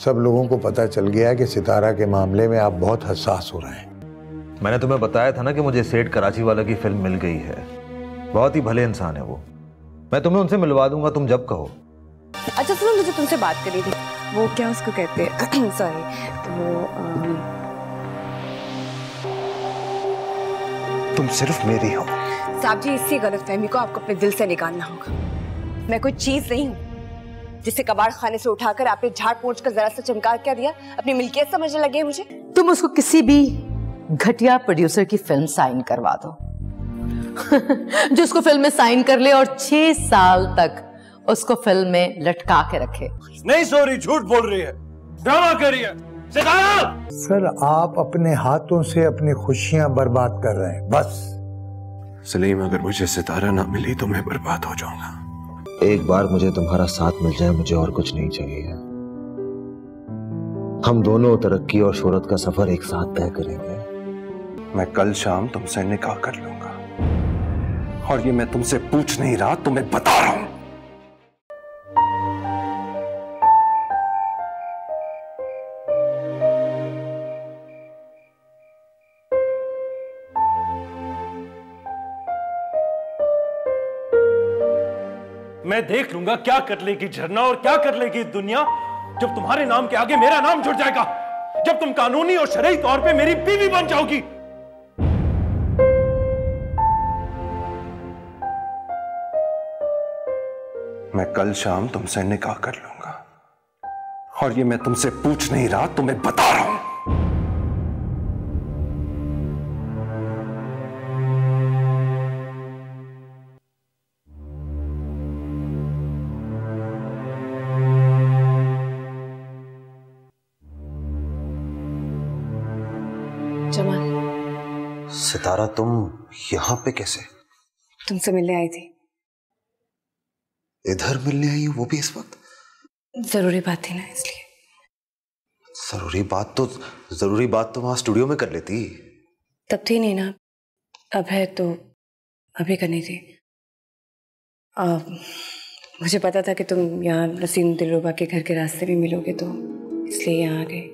सब लोगों को पता चल गया है कि सितारा के मामले में आप बहुत हसास हो रहे हैं। मैंने तुम्हें बताया था ना कि मुझे सेठ कराची वाला की फिल्म मिल गई है। बहुत ही भले इंसान है वो। मैं तुम्हें उनसे मिलवा दूंगा, तुम जब कहो। अच्छा सुनो, मुझे तुमसे बात करनी थी। वो क्या उसको कहते हैं सॉरी, वो तुम सिर्फ मेरी हो। साहब जी, इसी गलतफहमी को आपको अपने दिल से निकालना होगा। मैं कोई चीज नहीं हूँ जिसे कबाड़ खाने से उठाकर आपने झाड़ पोंछ कर जरा सा चमका क्या दिया, अपनी मिल्कियत समझने लगे हैं मुझे। तुम उसको किसी भी घटिया प्रोड्यूसर की फिल्म साइन करवा दो जो उसको फिल्म में साइन कर ले और 6 साल तक उसको फिल्म में लटका के रखे। नहीं सॉरी, झूठ बोल रही है, ड्रामा कर रही है सितारा। सर, आप अपने हाथों से अपनी खुशियां बर्बाद कर रहे हैं बस। सलीम, अगर मुझे सितारा ना मिली तो मैं बर्बाद हो जाऊंगा। एक बार मुझे तुम्हारा साथ मिल जाए, मुझे और कुछ नहीं चाहिए। हम दोनों तरक्की और शोहरत का सफर एक साथ तय करेंगे। मैं कल शाम तुमसे निकाह कर लूंगा, और ये मैं तुमसे पूछ नहीं रहा, तुम्हें बता रहा हूं। मैं देख लूंगा क्या कर लेगी झरना और क्या कर लेगी दुनिया जब तुम्हारे नाम के आगे मेरा नाम जुड़ जाएगा, जब तुम कानूनी और शरई तौर पे मेरी बीवी बन जाओगी। मैं कल शाम तुमसे निकाह कर लूंगा, और ये मैं तुमसे पूछ नहीं रहा, तुम्हें बता रहा हूं। जमाल, सितारा, तुम यहाँ पे कैसे? तुमसे मिलने आई थी। इधर मिलने आई हो, वो भी इस वक्त? जरूरी बात थी ना, इसलिए। जरूरी बात तो वहां स्टूडियो में कर लेती। तब थी नहीं ना, अब है तो अभी करनी थी। मुझे पता था कि तुम यहाँ नसीम दिलरुबा के घर के रास्ते में मिलोगे, तो इसलिए यहाँ आ गई।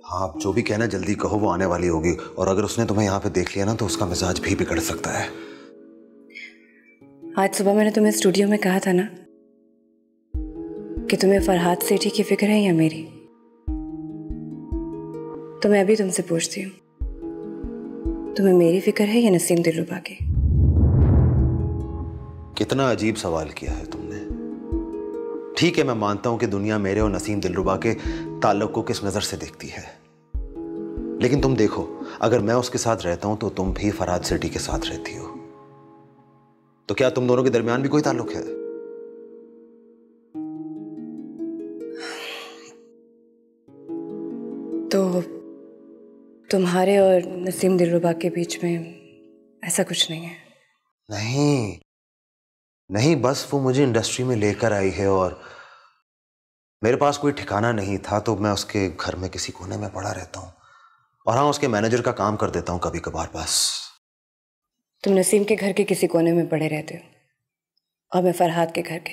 हाँ, आप जो भी कहना जल्दी कहो, वो आने वाली होगी। और अगर उसने तुम्हें यहाँ पे देख लिया ना, तो उसका मिजाज भी बिगड़ सकता है। आज सुबह मैंने तुम्हें स्टूडियो में कहा था ना कि तुम्हें फरहाद सेठी की फिक्र है या मेरी। तो मैं अभी तुमसे पूछती हूँ, तुम्हें मेरी फिक्र है या नसीम दिलरुबा की? कितना अजीब सवाल किया है तुमने। ठीक है, मैं मानता हूं कि दुनिया मेरे और नसीम दिलरुबा के ताल्लुक को किस नजर से देखती है, लेकिन तुम देखो, अगर मैं उसके साथ रहता हूं तो तुम भी फरहाद सेठी के साथ रहती हो। तो क्या तुम दोनों के दरमियान भी कोई ताल्लुक है? तो तुम्हारे और नसीम दिलरुबा के बीच में ऐसा कुछ नहीं है? नहीं, बस वो मुझे इंडस्ट्री में लेकर आई है और मेरे पास कोई ठिकाना नहीं था, तो मैं उसके घर में किसी कोने में पड़ा रहता हूँ। और हाँ, उसके मैनेजर का काम कर देता हूँ कभी कभार बस। तुम नसीम के घर के किसी कोने में पड़े रहते हो और मैं फरहाद के घर के।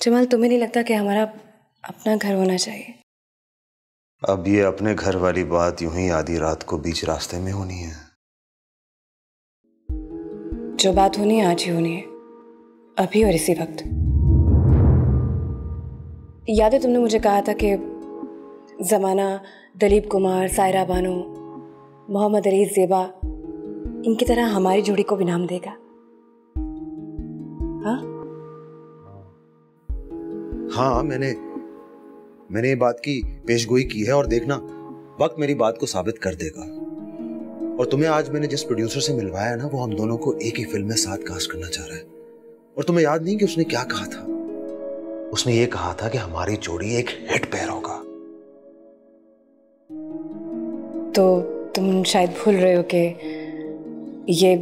जमाल, तुम्हें नहीं लगता कि हमारा अपना घर होना चाहिए? अब ये अपने घर वाली बात यूं ही आधी रात को बीच रास्ते में होनी है? जो बात होनी है आज ही होनी है, अभी और इसी वक्त। याद है तुमने मुझे कहा था कि जमाना दलीप कुमार, सायरा बानो, मोहम्मद अली ज़ेबा, इनकी तरह हमारी जोड़ी को भी नाम देगा। हाँ, मैंने ये बात की पेशगोई की है, और देखना वक्त मेरी बात को साबित कर देगा। और तुम्हें आज मैंने जिस प्रोड्यूसर से मिलवाया ना, वो हम दोनों को एक ही फिल्म में साथ कास्ट करना चाह रहा है। और तुम्हें याद नहीं कि उसने क्या कहा था? उसने ये कहा था कि हमारी जोड़ी एक हिट पेयर होगा। तो तुम शायद भूल रहे हो कि ये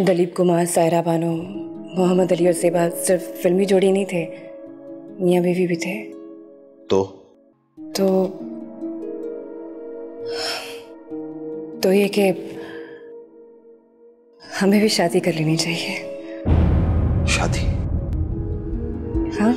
दलीप कुमार, सायरा बानो, मोहम्मद अली और ज़ेबा सिर्फ फिल्मी जोड़ी नहीं थे, मियां बीवी भी थे। तो ये कि हमें भी शादी कर लेनी चाहिए। शादी? हाँ,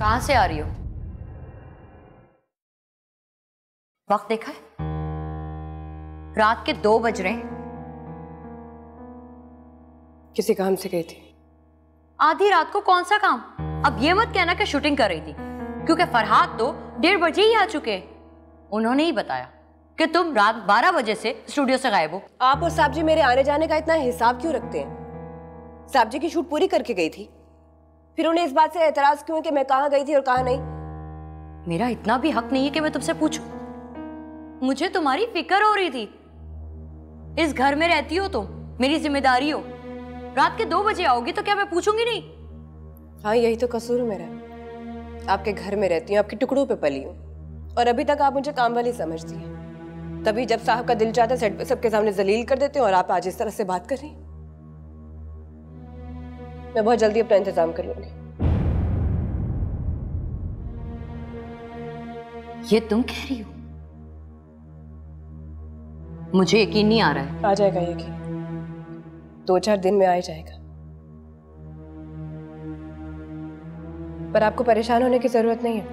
कहां से आ रही हो? वक्त देखा है? रात के 2 बज रहे हैं। किसी काम से गई थी। आधी रात को कौन सा काम? अब ये मत कहना कि शूटिंग कर रही थी, क्योंकि फरहाद तो 1:30 बजे ही आ चुके। उन्होंने ही बताया कि तुम रात 12 बजे से स्टूडियो से गायब हो। आप और साहब जी मेरे आने जाने का इतना हिसाब क्यों रखते हैं? साहब जी की शूट पूरी करके गई थी, फिर उन्हें इस बात से एतराज क्यों कि मैं कहाँ गई थी और कहाँ नहीं? मेरा इतना भी हक नहीं है कि मैं तुमसे पूछूं। मुझे तुम्हारी फिक्र हो रही थी। इस घर में रहती हो तुम, मेरी जिम्मेदारी हो। रात के 2 बजे आओगी तो क्या मैं पूछूंगी नहीं? हाँ, यही तो कसूर मेरा। आपके घर में रहती हूँ, आपके टुकड़ों पे पली हूँ, और अभी तक आप मुझे काम वाली समझती हैं। तभी जब साहब का दिल चाहता है सेट पे सबके सामने जलील कर देते हैं, और आप आज इस तरह से बात कर रही हैं। मैं बहुत जल्दी अपना इंतजाम कर लूंगी। ये तुम कह रही हो? मुझे यकीन नहीं आ रहा है। आ जाएगा यकीन, 2-4 दिन में आ ही जाएगा। पर आपको परेशान होने की जरूरत नहीं है,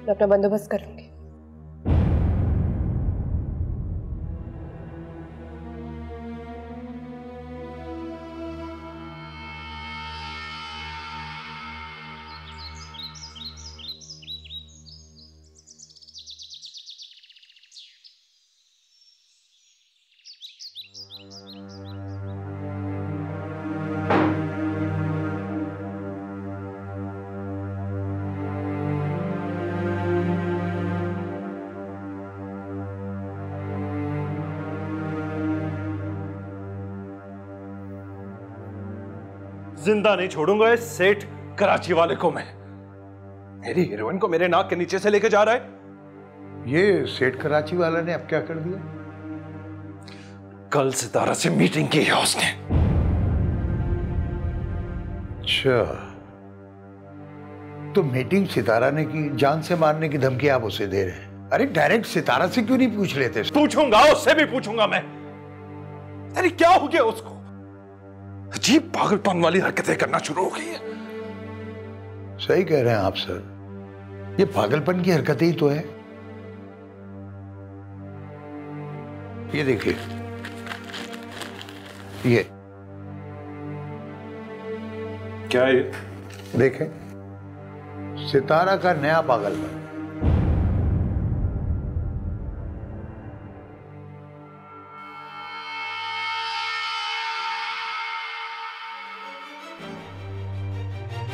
मैं अपना बंदोबस्त कर लूंगी। जिंदा नहीं छोड़ूंगा इस सेठ कराची वाले को मैं। मेरी हीरोइन को मेरे नाक के नीचे से लेके जा रहा है। ये सेठ कराची वाला ने अब क्या कर दिया? कल सितारा से मीटिंग की है उसने। अच्छा, तो मीटिंग सितारा ने की, जान से मारने की धमकी आप उसे दे रहे हैं? अरे डायरेक्ट सितारा से क्यों नहीं पूछ लेते? पूछूंगा, उससे भी पूछूंगा मैं। अरे क्या हो गया उसको? अजीब पागलपन वाली हरकतें करना शुरू हो गई है। सही कह रहे हैं आप सर, ये पागलपन की हरकतें ही तो है। ये देखिए, ये क्या है? देखें, सितारा का नया पागलपन।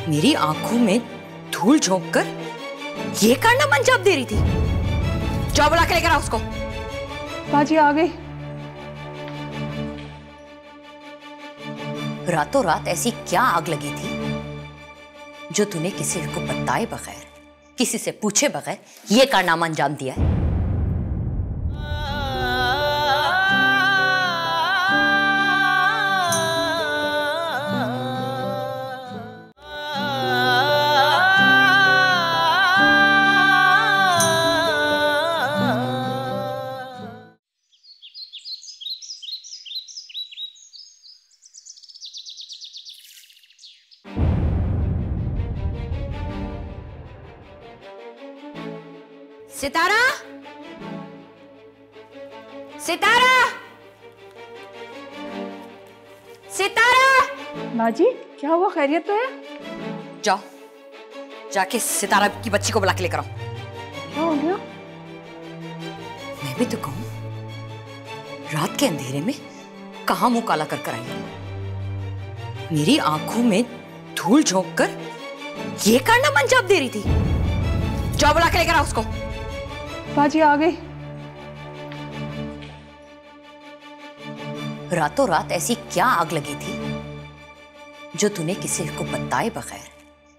मेरी आंखों में धूल झोंक कर ये कारनामा अंजाम दे रही थी। जाओ बुला के लेकर आओ उसको। बाजी आ गई। रातों रात ऐसी क्या आग लगी थी जो तूने किसी को बताए बगैर, किसी से पूछे बगैर ये कारनामा अंजाम दिया है? सितारा, सितारा, सितारा। बाजी क्या हुआ? खैरियत तो है? जाओ, जाके सितारा की बच्ची को बुला के लेकर आओ। क्या हो गया? मैं भी तो कहूं, रात के अंधेरे में कहां मुंह काला कर आई? मेरी आंखों में धूल झोंक कर ये कारनामा अंजाम दे रही थी। जाओ बुला के लेकर आओ उसको। बाजी आ गई। रातों रात ऐसी क्या आग लगी थी जो तूने किसी को बताए बगैर,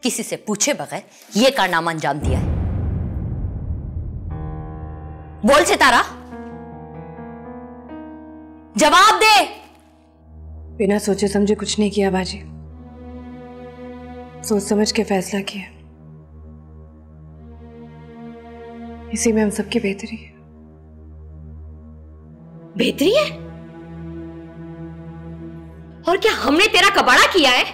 किसी से पूछे बगैर ये कारनामा अंजाम दिया है? बोल सितारा, जवाब दे। बिना सोचे समझे कुछ नहीं किया बाजी, सोच समझ के फैसला किया। इसी में हम सबकी बेहतरी है। बेहतरी है? और क्या हमने तेरा कबाड़ा किया है?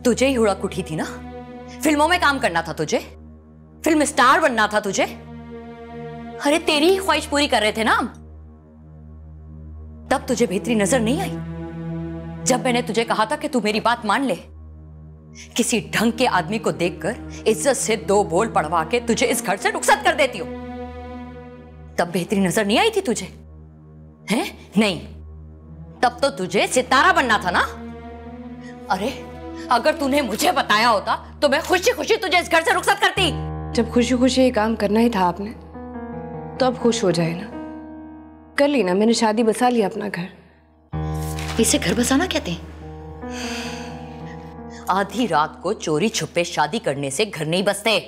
तुझे ही हुड़क उठी थी ना, फिल्मों में काम करना था तुझे, फिल्म स्टार बनना था तुझे। अरे तेरी ही ख्वाहिश पूरी कर रहे थे ना हम। तब तुझे बेहतरी नजर नहीं आई जब मैंने तुझे कहा था कि तू मेरी बात मान ले। किसी ढंग के आदमी को देखकर इज्जत से 2 बोल पढ़वा के तुझे इस घर से रुखसत कर देती हूं। तब बेहतरी नजर नहीं आई थी तुझे, हैं? नहीं, तब तो तुझे सितारा बनना था ना। अरे अगर तूने मुझे बताया होता तो मैं खुशी खुशी तुझे इस घर से रुखसत करती। जब खुशी खुशी ये काम करना ही था आपने तो अब खुश हो जाए ना, कर ली ना, मैंने शादी बसा लिया अपना घर। इसे घर बसाना कहते हैं? आधी रात को चोरी छुपे शादी करने से घर नहीं बसते।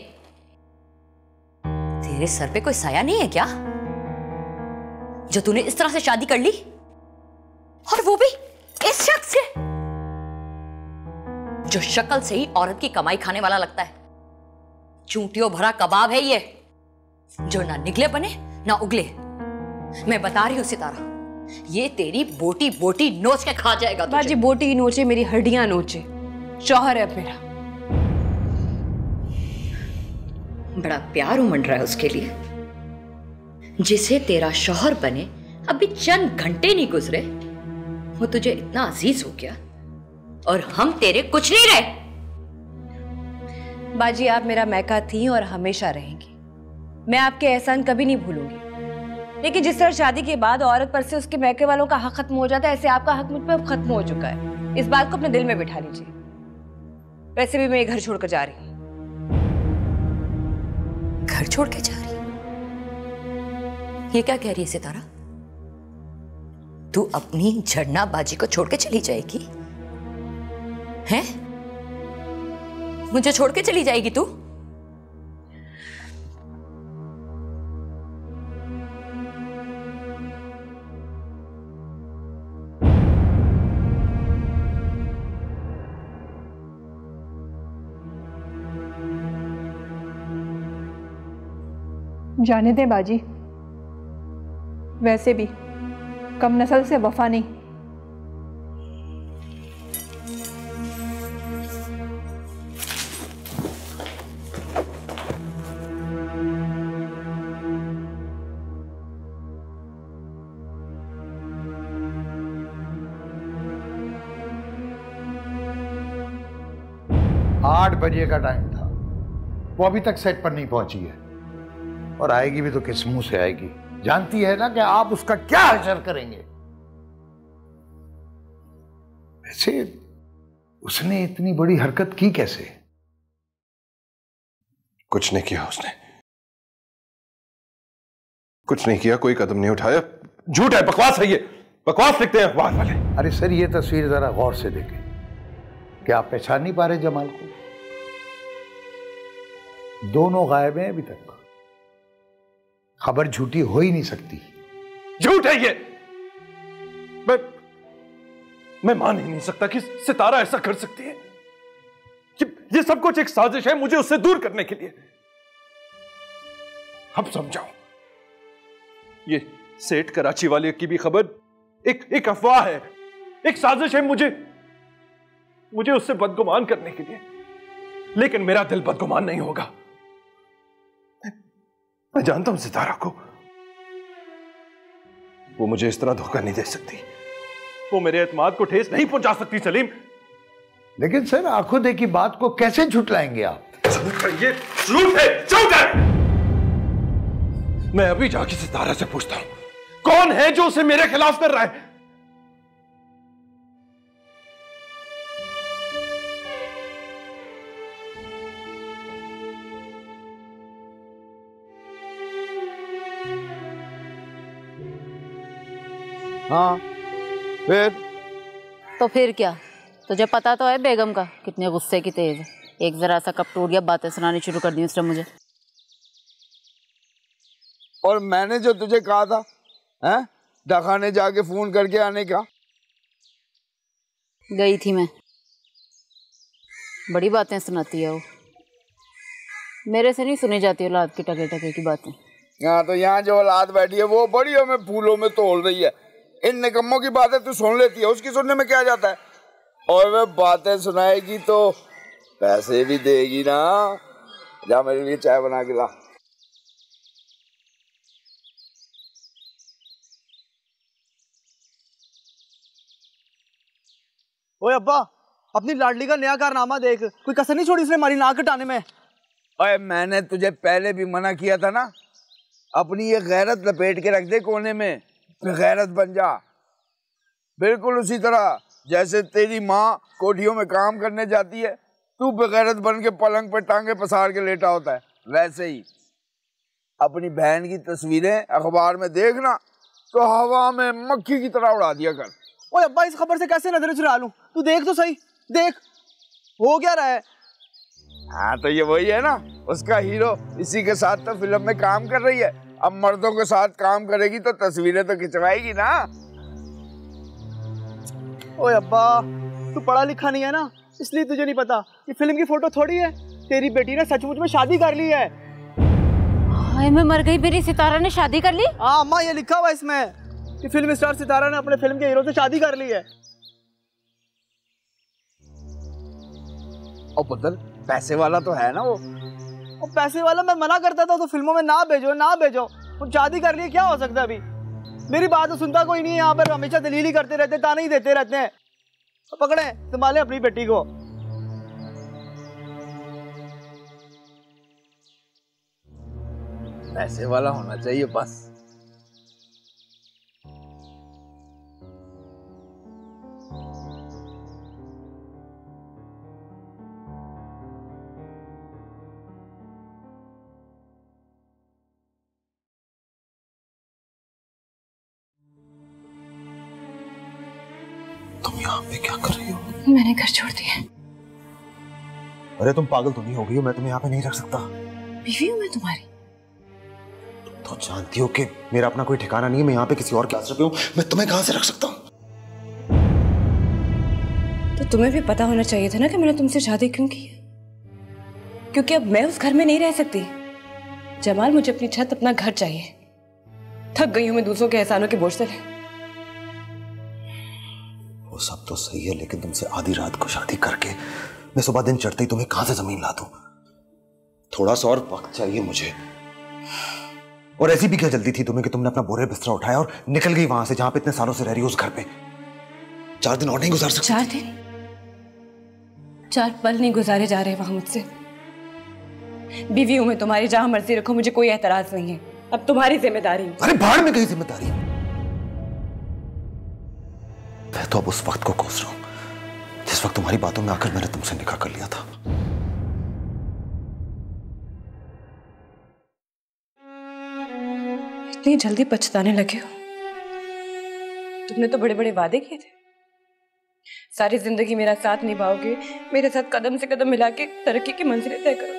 तेरे सर पे कोई साया नहीं है क्या जो तूने इस तरह से शादी कर ली, और वो भी इस शख्स से जो शक्ल से ही औरत की कमाई खाने वाला लगता है। चूंटियों भरा कबाब है ये जो ना निकले बने ना उगले। मैं बता रही हूं सितारा, ये तेरी बोटी बोटी नोच के खा जाएगा। बाजी बोटी ही नोचे, मेरी हड्डियां नोचे, शौहर है मेरा। बड़ा प्यार उमड़ रहा है उसके लिए, जिसे तेरा शौहर बने अभी चंद घंटे नहीं गुजरे वो तुझे इतना अजीज हो गया और हम तेरे कुछ नहीं रहे। बाजी आप मेरा मैका थी और हमेशा रहेंगी, मैं आपके एहसान कभी नहीं भूलूंगी। लेकिन जिस तरह शादी के बाद औरत पर से उसके मैके वालों का हक खत्म हो जाता है, ऐसे आपका हक मुझ पर खत्म हो चुका है। इस बात को अपने दिल में बिठा लीजिए। वैसे भी मैं ये घर छोड़कर जा रही हूँ। घर छोड़ के जा रही? ये क्या कह रही है सितारा? तू अपनी झरना बाजी को छोड़ के चली जाएगी? हैं? मुझे छोड़ के चली जाएगी तू? जाने दे बाजी, वैसे भी कम नस्ल से वफा नहीं। आठ बजे का टाइम था, वो अभी तक सेट पर नहीं पहुंची है, और आएगी भी तो किस मुंह से आएगी? जानती है ना कि आप उसका क्या असर करेंगे। वैसे उसने इतनी बड़ी हरकत की कैसे? कुछ नहीं किया उसने, कुछ नहीं किया, कोई कदम नहीं उठाया। झूठ है, बकवास है, ये बकवास लिखते हैं अखबार वाले। अरे सर, ये तस्वीर जरा गौर से देखें। क्या आप पहचान नहीं पा रहे जमाल को? दोनों गायब हैं अभी तक। खबर झूठी हो ही नहीं सकती। झूठ है ये। मैं मान ही नहीं सकता कि सितारा ऐसा कर सकती है। ये सब कुछ एक साजिश है मुझे उससे दूर करने के लिए। अब समझाओ, ये सेठ कराची वाले की भी खबर एक अफवाह है, एक साजिश है मुझे उससे बदगुमान करने के लिए। लेकिन मेरा दिल बदगुमान नहीं होगा। मैं जानता हूं सितारा को, वो मुझे इस तरह धोखा नहीं दे सकती, वो मेरे एतमाद को ठेस नहीं पहुंचा सकती सलीम। लेकिन सर, आंखों देखी बात को कैसे झुटलाएंगे आप? ये झूठ है, झूठ है। मैं अभी जाके सितारा से पूछता हूं कौन है जो उसे मेरे खिलाफ कर रहा है। हाँ, तो फिर क्या? तुझे पता तो है बेगम का कितने गुस्से की तेज है। एक जरा सा कप टूट गया, बातें सुनानी शुरू कर दी उसने मुझे। और मैंने जो तुझे कहा था हैं, दखाने जाके फोन करके आने का, गई थी मैं। बड़ी बातें सुनाती है वो, मेरे से नहीं सुनी जाती औलाद की टके टके की बातें। यहाँ तो यहाँ जो औलाद बैठी है वो बड़ी हमें फूलों में तोल रही है। इन निकम्मों की बातें तू सुन लेती है, उसकी सुनने में क्या जाता है। और वह बातें सुनाएगी तो पैसे भी देगी ना। जा मेरे लिए चाय बना के ला। ओए अब्बा, अपनी लाडली का नया कारनामा देख, कोई कसर नहीं छोड़ी इसने हमारी नाक कटाने में। ओए मैंने तुझे पहले भी मना किया था ना, अपनी ये गैरत लपेट के रख दे कोने में, गैरत बन जा। बिल्कुल उसी तरह जैसे तेरी माँ कोठियों में काम करने जाती है, तू बेगैरत बन के पलंग पे टांगे पसार के लेटा होता है, वैसे ही अपनी बहन की तस्वीरें अखबार में देखना तो हवा में मक्खी की तरह उड़ा दिया कर। ओए अब्बा, इस खबर से कैसे नजरें चुरा लूं? तू देख तो सही, देख हो क्या रहा है। हाँ तो ये वही है ना, उसका हीरो इसी के साथ तो फिल्म में काम कर रही है। अब मर्दों के साथ काम करेगी तो तस्वीरें तो खिंचवाएगी ना। ओए अब्बा, तू पढ़ा लिखा नहीं है ना, इसलिए तुझे नहीं पता ये फिल्म की फोटो थोड़ी है। तेरी बेटी ने सचमुच में शादी कर ली है। हाय मैं मर गई, मेरी सितारा ने शादी कर ली। हाँ अम्मा, ये लिखा हुआ इसमें कि फिल्म स्टार सितारा ने अपने फिल्म के हीरो से शादी कर ली है। और पुत्र पैसे वाला तो है ना वो। और पैसे वाला मैं मना करता था तो फिल्मों में ना भेजो ना भेजो, वो शादी कर लिए क्या हो सकता है अभी। मेरी बात तो सुनता कोई नहीं है, यहाँ पर हमेशा दलील ही करते रहते, ताने ही देते रहते हैं। तो पकड़े, संभाले अपनी बेटी को। पैसे वाला होना चाहिए बस। तुम यहाँ पे क्या कर रही हो? मैंने घर छोड़ दिया। अरे तुम पागल तो नहीं हो गई हो? मैं तुम्हें यहाँ पे नहीं रख सकता। बीवी हूँ मैं तुम्हारी। तुम तो जानती हो कि मेरा अपना कोई ठिकाना नहीं है, मैं यहाँ पे किसी और के आश्रय पे हूँ, मैं तुम्हें कहाँ से रख सकता हूँ? तो तुम्हें भी पता होना चाहिए था ना कि मैंने तुमसे शादी क्यों की है। क्योंकि अब मैं उस घर में नहीं रह सकती। जमाल, मुझे अपनी छत, अपना घर चाहिए। थक गई हूँ मैं दूसरों के एहसानों के बोझ तले। वो सब तो सही है, लेकिन तुमसे आधी रात को शादी करके मैं सुबह दिन चढ़ते ही तुम्हें कहां से जमीन ला दूं? थोड़ा सा और वक्त चाहिए मुझे। और ऐसी भी क्या जल्दी थी तुम्हें कि तुमने अपना बोरे बिस्तरा उठाया और निकल गई वहां से जहां पे इतने सालों से रह रही हो, उस घर पे? 4 दिन और नहीं गुजार सकती? 4 दिन? 4 पल नहीं गुजारे जा रहे वहां मुझसे। बीवी हूं मैं तुम्हारी, जहां मर्जी रखो, मुझे कोई एतराज नहीं है। अब तुम्हारी जिम्मेदारी। अरे भाड़ में गई जिम्मेदारी। मैं तो अब उस वक्त को कोस रहा हूं जिस वक्त तुम्हारी बातों में आकर मैंने तुमसे निकाह कर लिया था। इतनी जल्दी पछताने लगे हो? तुमने तो बड़े बड़े वादे किए थे, सारी जिंदगी मेरा साथ निभाओगे, मेरे साथ कदम से कदम मिला के तरक्की की मंजिलें तय करो।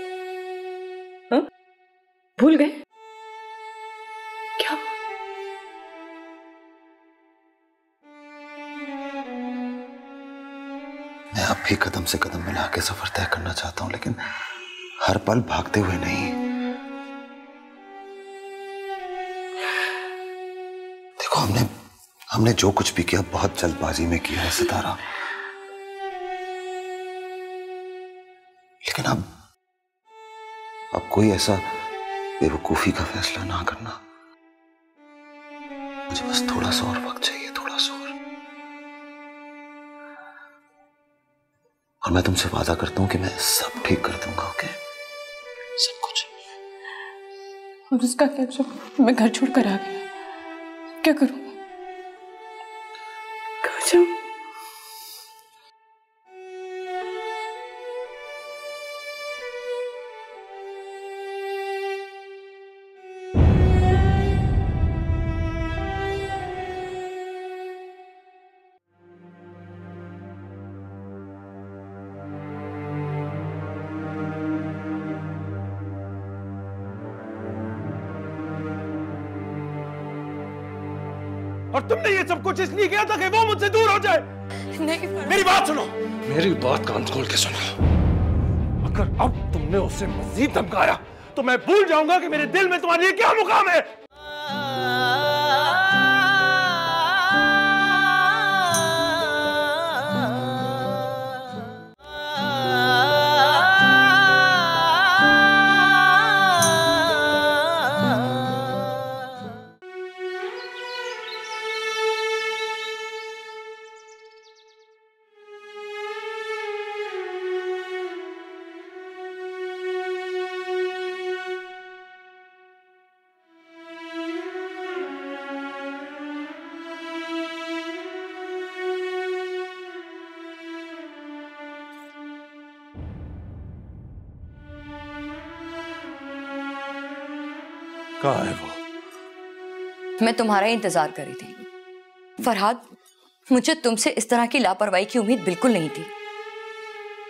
हाँ? भूल गए क्या? मैं अब भी कदम से कदम मिला के सफर तय करना चाहता हूं, लेकिन हर पल भागते हुए नहीं। देखो, हमने जो कुछ भी किया बहुत जल्दबाजी में किया है सितारा, लेकिन अब कोई ऐसा बेवकूफी का फैसला ना करना। मुझे बस थोड़ा सा और वक्त चाहिए, थोड़ा सा और मैं तुमसे वादा करता हूं कि मैं सब ठीक कर दूंगा। ओके? सब कुछ। और उसका क्या जब मैं घर छोड़कर आ गया, क्या करूं? कहाँ जाऊं? और तुमने ये सब कुछ इसलिए किया था कि वो मुझसे दूर हो जाए। नहीं, मेरी बात सुनो, मेरी बात कान खोल के सुनो। अगर अब तुमने उससे मजीद धमकाया तो मैं भूल जाऊंगा कि मेरे दिल में तुम्हारे लिए क्या मुकाम है। कहाँ है वो? मैं तुम्हारा इंतजार कर रही थी फरहाद। मुझे तुमसे इस तरह की लापरवाही की उम्मीद बिल्कुल नहीं थी।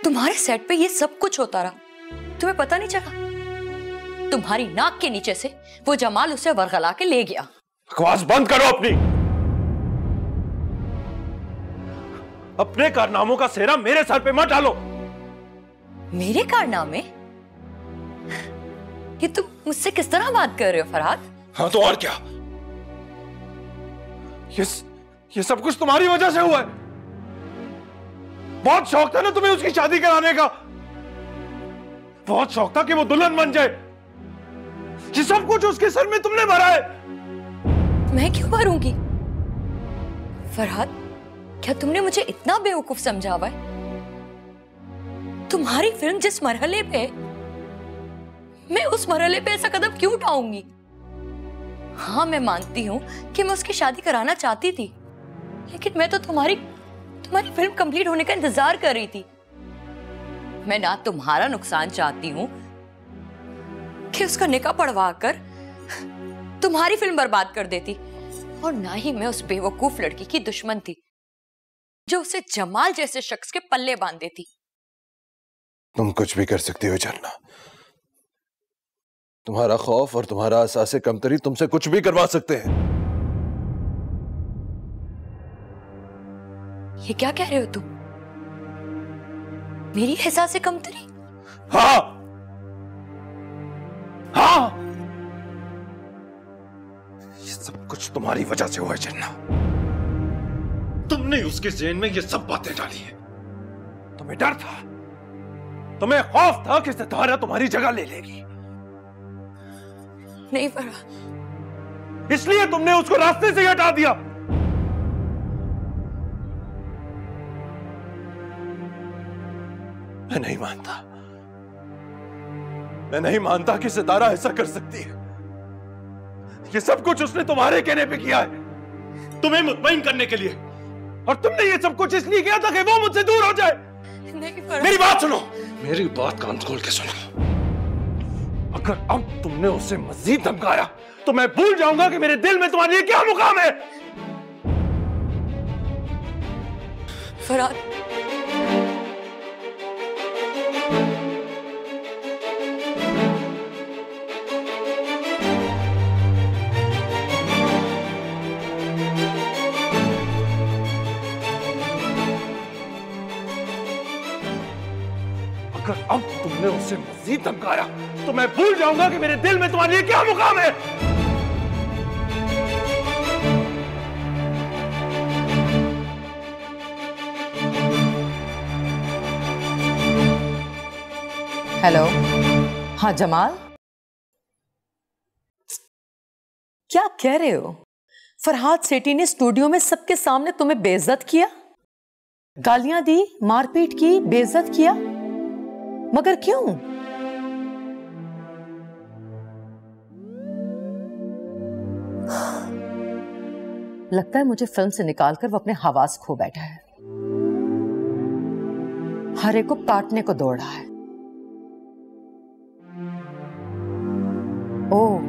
तुम्हारे सेट पे ये सब कुछ होता रहा, तुम्हें पता नहीं चला? तुम्हारी नाक के नीचे से वो जमाल उसे वरगला के ले गया। बकवास बंद करो अपनी। अपने कारनामों का सेहरा मेरे सर पे मत डालो। मेरे कारनामे? ये तुम मुझसे किस तरह बात कर रहे हो फरहाद? हाँ तो और क्या? ये सब कुछ तुम्हारी वजह से हुआ है। बहुत शौक था ना तुम्हें उसकी शादी कराने का, बहुत शौक था कि वो दुल्हन बन जाए। ये सब कुछ उसके सर में तुमने भरा है। मैं क्यों भरूंगी? फरहाद, क्या तुमने मुझे इतना बेवकूफ समझा हुआ है? तुम्हारी फिल्म जिस मरहले पे है, मैं उस मरहले पे ऐसा कदम क्यों उठाऊंगी? हाँ, मैं मानती हूँ कि मैं उसकी शादी कराना चाहती थी, लेकिन मैं तो तुम्हारी फिल्म कंप्लीट होने का इंतजार कर रही थी। मैं ना तुम्हारा नुकसान चाहती हूँ कि उसका निकाह पढ़वा कर तुम्हारी फिल्म बर्बाद कर देती, और ना ही मैं उस बेवकूफ लड़की की दुश्मन थी जो उसे जमाल जैसे शख्स के पल्ले बांध देती। तुम कुछ भी कर सकती हो झरना। तुम्हारा खौफ और तुम्हारा एहसास कमतरी तुमसे कुछ भी करवा सकते हैं। ये क्या कह रहे हो तुम? मेरी एहसास कमतरी? हाँ हाँ, ये सब कुछ तुम्हारी वजह से हुआ है झरना। तुमने उसके ज़हन में ये सब बातें डाली है। तुम्हें डर था, तुम्हें खौफ था कि सितारा तुम्हारी जगह ले लेगी। नहीं फरहाद, इसलिए तुमने उसको रास्ते से हटा दिया। मैं नहीं मानता कि सितारा ऐसा कर सकती है। ये सब कुछ उसने तुम्हारे कहने पे किया है, तुम्हें मुतमईन करने के लिए, और तुमने ये सब कुछ इसलिए किया था कि वो मुझसे दूर हो जाए। मेरी बात सुनो, मेरी बात कान खोल के सुनो। अगर अब तुमने उसे मजीद धमकाया तो मैं भूल जाऊंगा कि मेरे दिल में तुम्हारे लिए क्या मुकाम है। फरहाद, अगर अब तुमने उसे मजीद धमकाया तो मैं भूल जाऊंगा कि मेरे दिल में तुम्हारे लिए क्या मुकाम है। हेलो, हाँ जमाल, क्या कह रहे हो? फरहाद सेठी ने स्टूडियो में सबके सामने तुम्हें बेइज्जत किया, गालियां दी, मारपीट की, बेइज्जत किया, मगर क्यों? लगता है मुझे फिल्म से निकालकर वो अपने हवास खो बैठा है, हर एक को काटने को दौड़ रहा है। ओह,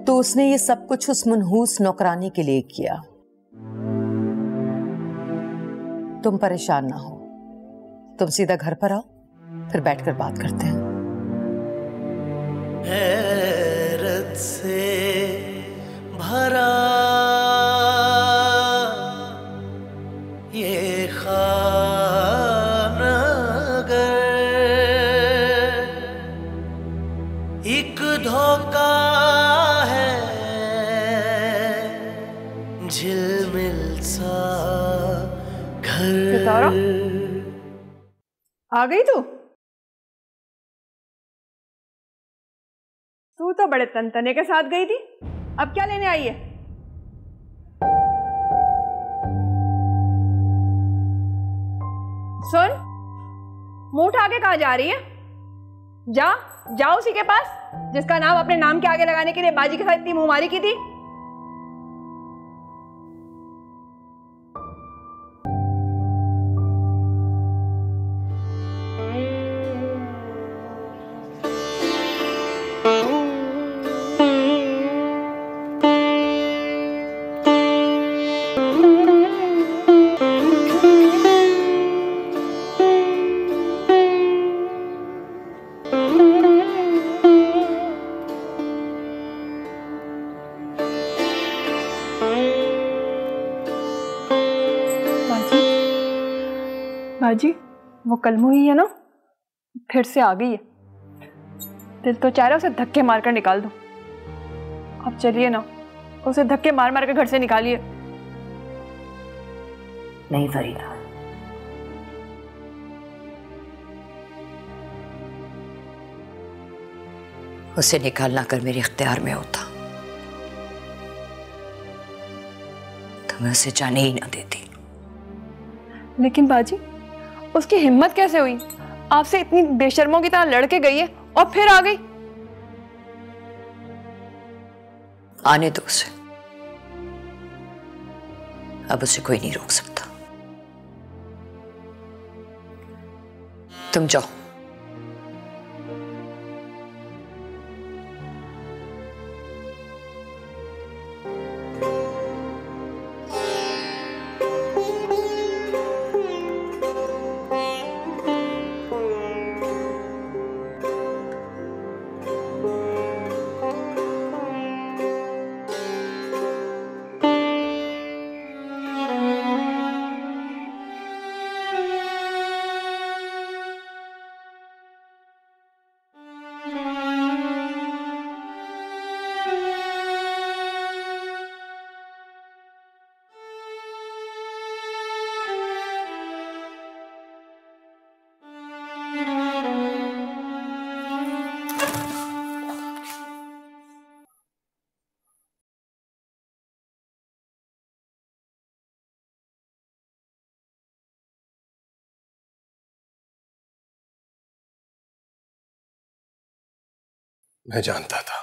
तो उसने ये सब कुछ उस मनहूस नौकरानी के लिए किया। तुम परेशान ना हो, तुम सीधा घर पर आओ, फिर बैठकर बात करते हैं। हैरत से भरा ये खाना एक धोखा है, झिलमिल सा घर। सितारा, आ गई तू तो बड़े तनतने के साथ गई थी, अब क्या लेने आई है? सुन, मुंह उठा के कहाँ जा रही है? जा उसी के पास जिसका नाम अपने नाम के आगे लगाने के लिए बाजी के साथ इतनी मुंहमारी की थी। बाजी, वो कलमू ही है ना, फिर से आ गई है। दिल तो चाह रहा है उसे धक्के मारकर निकाल दूं। अब चलिए ना, उसे धक्के मार मार के घर से निकालिए। नहीं फरीदा, उसे निकालना कर मेरे इख्तियार में होता तो मैं उसे जाने ही ना देती। लेकिन बाजी, उसकी हिम्मत कैसे हुई? आपसे इतनी बेशर्मों की तरह लड़के गई है और फिर आ गई। आने दो उसे, अब उसे कोई नहीं रोक सकता। तुम जाओ। मैं जानता था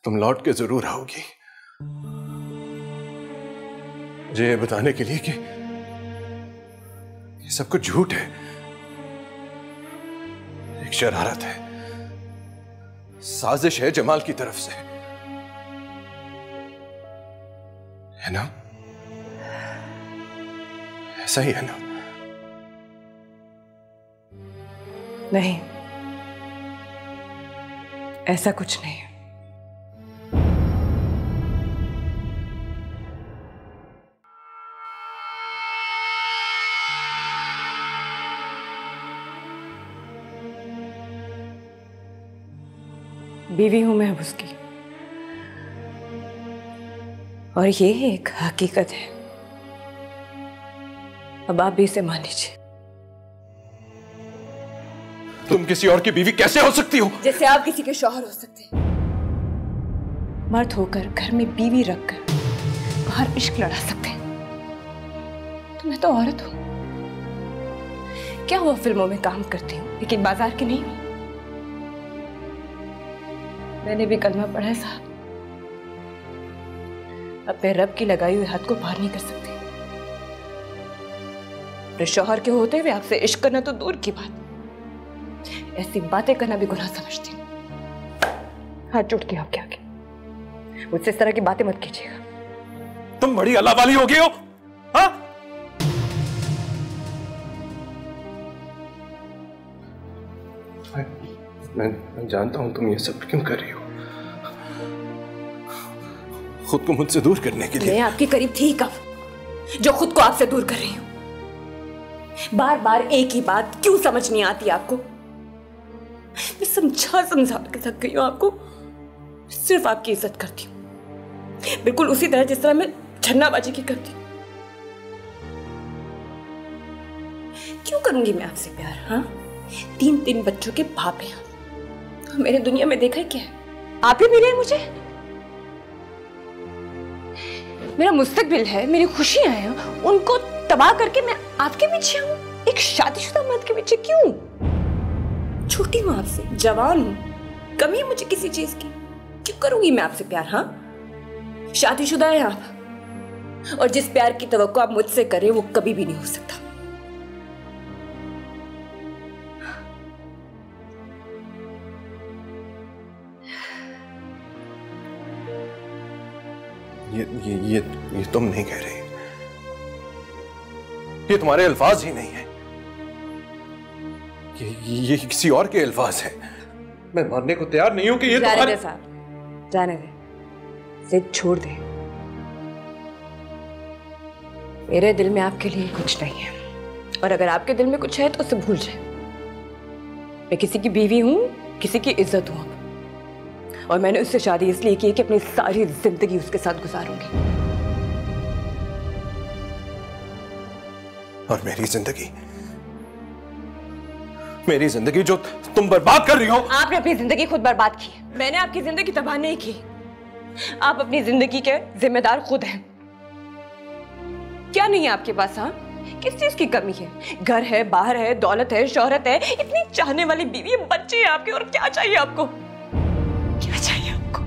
तुम लौट के जरूर आओगी, मुझे ये बताने के लिए कि ये सब कुछ झूठ है, एक शरारत है, साजिश है जमाल की तरफ से, है ना? ऐसा ही है ना? नहीं, ऐसा कुछ नहीं है। बीवी हूं मैं अब उसकी, और ये एक हकीकत है। अब आप भी इसे मान लीजिए। तुम किसी और की बीवी कैसे हो सकती हो? जैसे आप किसी के शौहर हो सकते हैं। मर्द होकर घर में बीवी रखकर बाहर इश्क लड़ा सकते हैं, तो मैं तो औरत हूं। क्या हुआ, फिल्मों में काम करती हूँ लेकिन बाजार की नहीं हूं। मैंने भी कलमा पढ़ा है साहब, अपने रब की लगाई हुई हाथ को पार नहीं कर सकते। अपने शौहर के होते हुए आपसे इश्क करना तो दूर की बात, ऐसी बातें करना भी गुनाह समझती हूँ। हाथ जोड़ती हूँ आपके आगे, मुझसे इस तरह की बातें मत कीजिएगा। तुम बड़ी अल्लाह वाली हो गई हो, हाँ? मैं जानता हूं तुम ये सब क्यों कर रही हो, खुद को मुझसे दूर करने के लिए। मैं आपके करीब थी कब, जो खुद को आपसे दूर कर रही हूँ? बार बार एक ही बात क्यों समझ नहीं आती आपको? मैं समझा समझा के थक गई हूँ आपको। सिर्फ आपकी इज्जत करती हूँ, बिल्कुल उसी तरह जिस तरह मैं झन्नाबाजी की करती हूँ। क्यों करूंगी मैं आपसे प्यार? हाँ, 3 बच्चों के बाप हैं आप। मेरे दुनिया में देखा है क्या है? आप ही मिले मुझे। मेरा मुस्तकबिल है, मेरी खुशियां हैं, उनको तबाह करके मैं आपके पीछे हूँ, एक शादीशुदा मर्द के पीछे क्यों? छोटी हूँ आपसे, जवान हूँ, कमी है मुझे किसी चीज की, क्यों करूंगी मैं आपसे प्यार? हाँ, शादीशुदा है आप, और जिस प्यार की तवक्को आप मुझसे करें वो कभी भी नहीं हो सकता। ये तुम नहीं कह रही, ये तुम्हारे अल्फाज ही नहीं है, ये किसी और के अल्फाज हैं। मैं मानने को तैयार नहीं हूं कि ये जाने दे साहब, जाने दे, जिद छोड़ दे। मेरे दिल में आपके लिए कुछ नहीं है, और अगर आपके दिल में कुछ है तो उसे भूल जाए। मैं किसी की बीवी हूं, किसी की इज्जत हूं, और मैंने उससे शादी इसलिए की कि अपनी सारी जिंदगी उसके साथ गुजारूंगी। और मेरी जिंदगी जो तुम बर्बाद कर रही हो। आपने अपनी जिंदगी खुद बर्बाद की, मैंने आपकी जिंदगी तबाह नहीं की। आप अपनी जिंदगी के जिम्मेदार खुद हैं। क्या नहीं है आपके पास? हाँ, किस चीज की कमी है? घर है, बाहर है, दौलत है, शोहरत है, इतनी चाहने वाली बीवी, बच्चे हैं आपके, और क्या चाहिए आपको? क्या चाहिए आपको?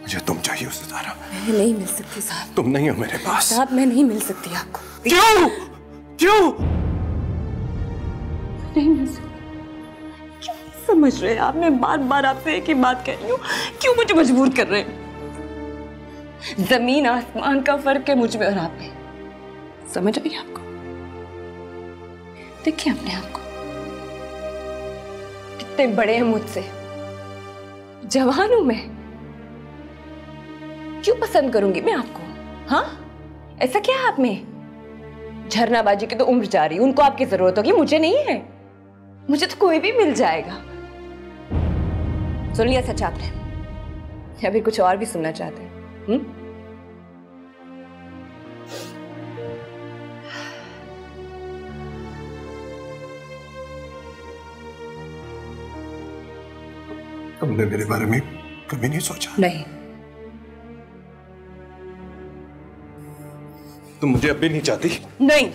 मुझे तुम चाहिए सितारा। मैं नहीं मिल सकती साहब। तुम नहीं हो मेरे पास। साहब मैं नहीं मिल सकती आपको। क्यों? क्यों नहीं मिल सकती? क्यों समझ रहे हैं आप? मैं बार बार आपसे एक ही बात कह रही हूँ, क्यों मुझे मजबूर कर रहे हैं? जमीन आसमान का फर्क है मुझ में और आप में। समझ आई आपको? देखिए अपने आप को, कितने बड़े हैं मुझसे, जवान हूं मैं, क्यों पसंद करूंगी मैं आपको? हाँ, ऐसा क्या है आप में? झरनाबाजी की तो उम्र जा रही, उनको आपकी जरूरत होगी, मुझे नहीं है। मुझे तो कोई भी मिल जाएगा। सुन लिया सच आपने, या फिर कुछ और भी सुनना चाहते हैं? तुमने मेरे बारे में कभी नहीं सोचा? नहीं। तुम मुझे अब भी नहीं चाहती? नहीं।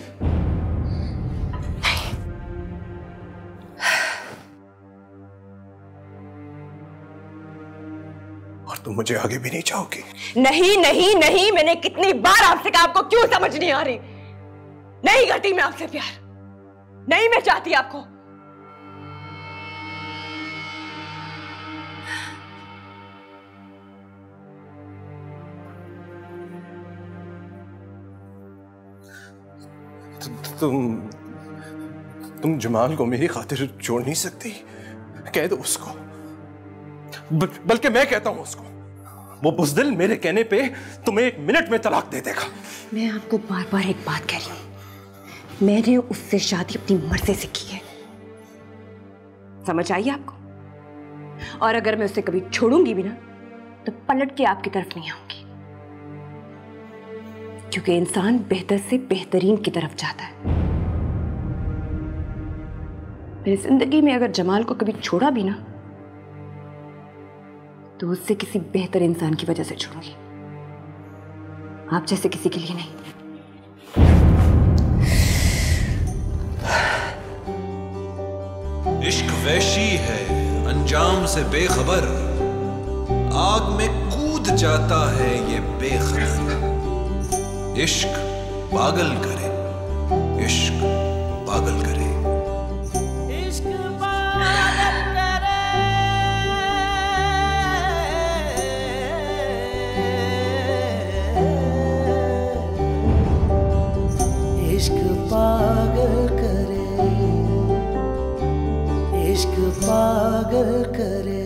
और तुम मुझे आगे भी नहीं चाहोगी? नहीं नहीं नहीं, मैंने कितनी बार आपसे कहा, आपको क्यों समझ नहीं आ रही? नहीं करती मैं आपसे प्यार, नहीं मैं चाहती आपको। तुम जमाल को मेरी खातिर छोड़ नहीं सकती? कह दो उसको, बल्कि मैं कहता हूं उसको, वो बुज़दिल मेरे कहने पे तुम्हें 1 मिनट में तलाक दे देगा। मैं आपको बार बार एक बात कह रही हूं, मैंने उससे शादी अपनी मर्जी से की है। समझ आई आपको? और अगर मैं उसे कभी छोड़ूंगी भी ना, तो पलट के आपकी तरफ नहीं आऊंगी, क्योंकि इंसान बेहतर से बेहतरीन की तरफ जाता है। मेरी जिंदगी में अगर जमाल को कभी छोड़ा भी ना, तो उससे किसी बेहतर इंसान की वजह से छोड़ूंगी, आप जैसे किसी के लिए नहीं। इश्क वैशी है अंजाम से बेखबर, आग में कूद जाता है ये बेखबर। इश्क पागल करे, इश्क पागल करे, इश्क पागल करे, इश्क पागल करे, इश्क पागल करे।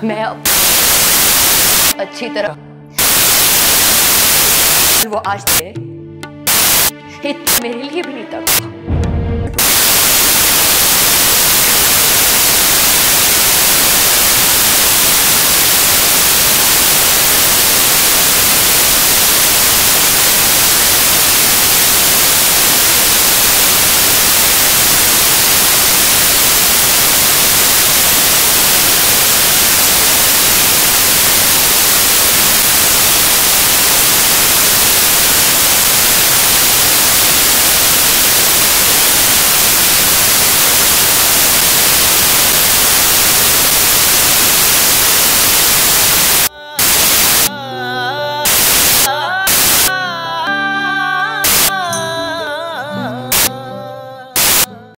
मैं अच्छी तरह, वो आज से मेरे लिए भी नहीं था।